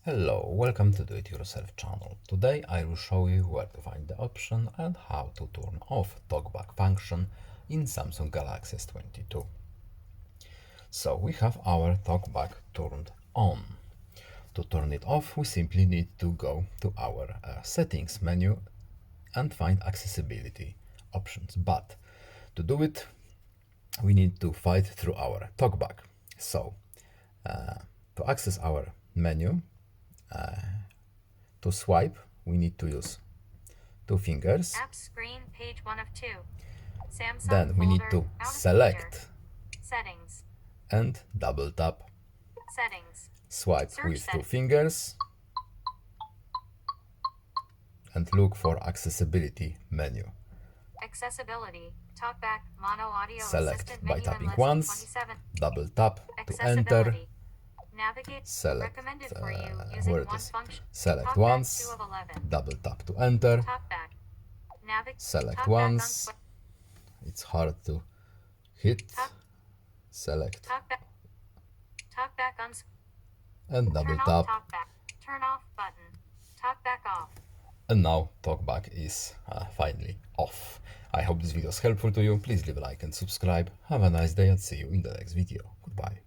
Hello, welcome to Do It Yourself channel. Today I will show you where to find the option and how to turn off talkback function in Samsung Galaxy S22. So we have our talkback turned on. To turn it off, we simply need to go to our settings menu and find accessibility options. But to do it, we need to fight through our talkback. So to access our menu, to swipe, we need to use two fingers. App screen, page 1 of 2. Samsung Then we need to select Settings. and double tap. Settings. Swipe Search with two settings. fingers and look for accessibility menu. Accessibility. Talkback, mono audio Select assistant by menu tapping and lesson once, 27. double tap to enter. Accessibility. Navigate. Select Recommended for you using where it one is. function. Select Talkback once, 2 of 11. double tap to enter. Talkback. Navigate. Select Talkback once. It's hard to hit. Talk. Select Talkback. Talkback on. and double Turn tap. off talkback. Turn off button. Talkback off. And now talkback is finally off. I hope this video is helpful to you. Please leave a like and subscribe. Have a nice day and see you in the next video. Goodbye.